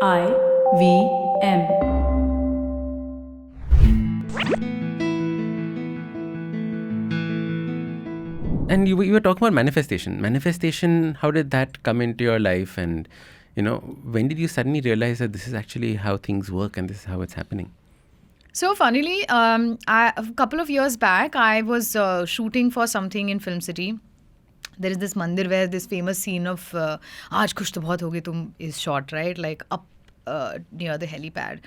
IVM. And you were talking about manifestation. Manifestation, how did that come into your life? And, when did you suddenly realize that this is actually how things work and this is how it's happening? So funnily, a couple of years back, I was shooting for something in Film City. There is this mandir where this famous scene of "Aaj kuch to bahut ho gayi tum" is shot, right? Like up near the helipad.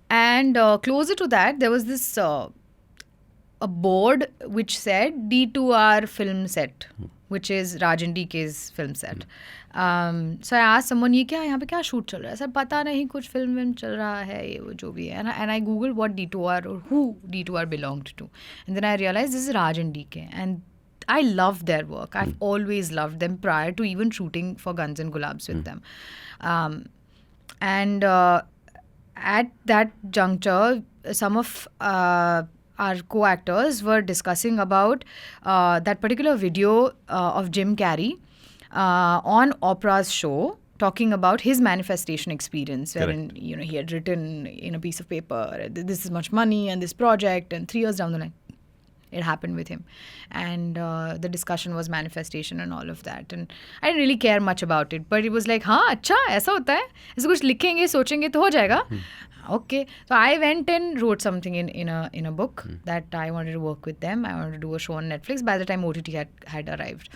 And closer to that, there was this a board which said D2R film set, which is Raj DK's film set. So I asked someone, ये क्या यहाँ पे क्या shoot चल रहा है? Sir पता नहीं कुछ film चल रहा है ये वो जो भी है. And I googled what D2R or who D2R belonged to, and then I realized this is Raj and DK, and I love their work. I've always loved them prior to even shooting for Guns and Gulaabs with them. And at that juncture, some of our co-actors were discussing about that particular video of Jim Carrey on Oprah's show, talking about his manifestation experience, wherein he had written in a piece of paper, this is much money and this project, and 3 years down the line, it happened with him. And the discussion was manifestation and all of that. And I didn't really care much about it, but it was like, हाँ अच्छा ऐसा होता है, ऐसा कुछ लिखेंगे सोचेंगे तो हो जाएगा. Okay, so I went and wrote something in a book that I wanted to work with them. I wanted to do a show on Netflix. By the time OTT had arrived,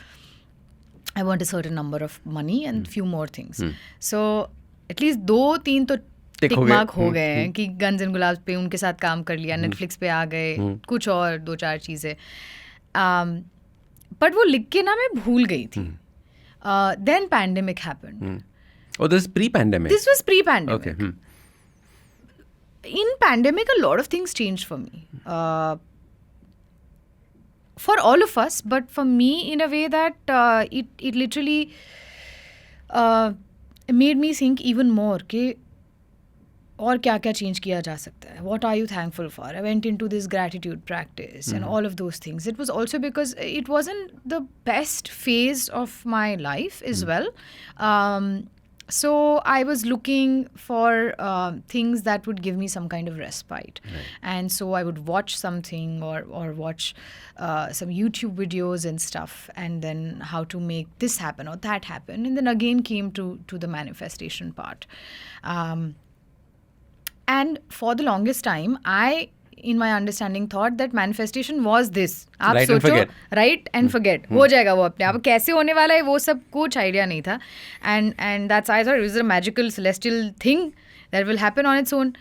I want a certain number of money and few more things. So at least 2-3 तो tick mark हो गए हैं कि guns and Gulaabs पे उनके साथ काम कर लिया, नेटफ्लिक्स पे आ गए, कुछ और 2-4 चीज़ें. बट वो लिख के ना मैं भूल गई थी. Then pandemic happened. Oh, this is pre-pandemic? This was pre-pandemic. Okay. In pandemic, a lot of things changed for me. For all of us, but for me in a way that it literally made me think even more कि और क्या क्या change किया जा सकता है. What are you thankful for? I went into this gratitude practice and all of those things. It was also because it wasn't the best phase of my life as well. So I was looking for things that would give me some kind of respite. Right. And so I would watch something or watch some YouTube videos and stuff, and then how to make this happen or that happen. And then again came to the manifestation part. And for the longest time, I, in my understanding, thought that manifestation was this. आप सोचो, write and forget. हो जाएगा वो अपने आप. कैसे होने वाला है वो सब कुछ idea नहीं था. And that's I thought it was a magical celestial thing that will happen on its own.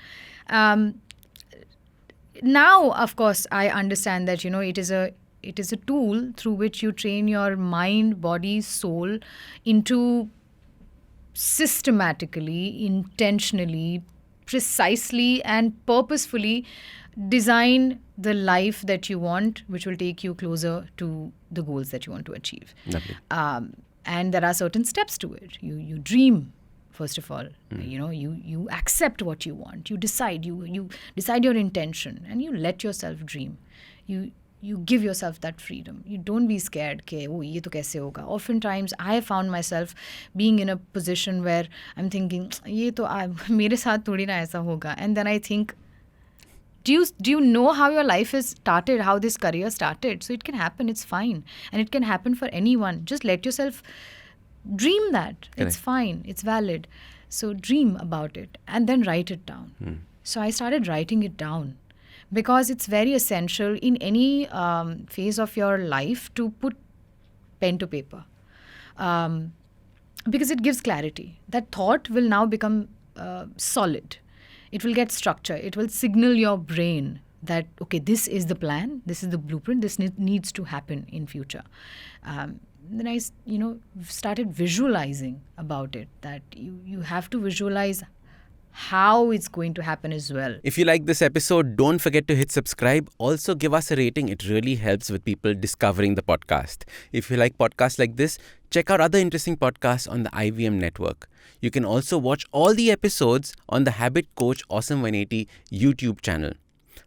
Now, of course, I understand that it is a tool through which you train your mind, body, soul into systematically, intentionally, precisely and purposefully design the life that you want, which will take you closer to the goals that you want to achieve. And there are certain steps to it. You dream, first of all. You accept what you want. You decide. You decide your intention, and you let yourself dream. You give yourself that freedom. You don't be scared कि oh ये तो कैसे होगा. Oftentimes I have found myself being in a position where I'm thinking ये तो मेरे साथ थोड़ी ना ऐसा होगा. And then I think, do you know how your life is started, how this career started? So it can happen. It's fine, and it can happen for anyone. Just let yourself dream that. Correct. It's fine. It's valid. So dream about it and then write it down. So I started writing it down, because it's very essential in any phase of your life to put pen to paper, because it gives clarity. That thought will now become solid. It will get structure. It will signal your brain that, okay, this is the plan, this is the blueprint, this needs to happen in future. Then I started visualizing about it, that you have to visualize how it's going to happen as well. If you like this episode, don't forget to hit subscribe. Also give us a rating. It really helps with people discovering the podcast. If you like podcasts like this, check out other interesting podcasts on the IVM network. You can also watch all the episodes on the Habit Coach Awesome 180 YouTube channel.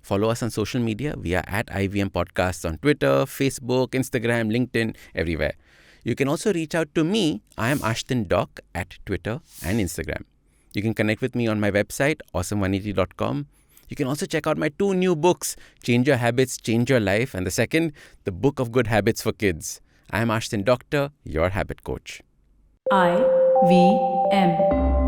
Follow us on social media. We are at IVM Podcasts on Twitter, Facebook, Instagram, LinkedIn, everywhere. You can also reach out to me. I am Ashton Doc at Twitter and Instagram. You can connect with me on my website, awesome180.com. You can also check out my 2 new books, Change Your Habits, Change Your Life, and the second, The Book of Good Habits for Kids. I am Ashton Doctor, your habit coach. IVM.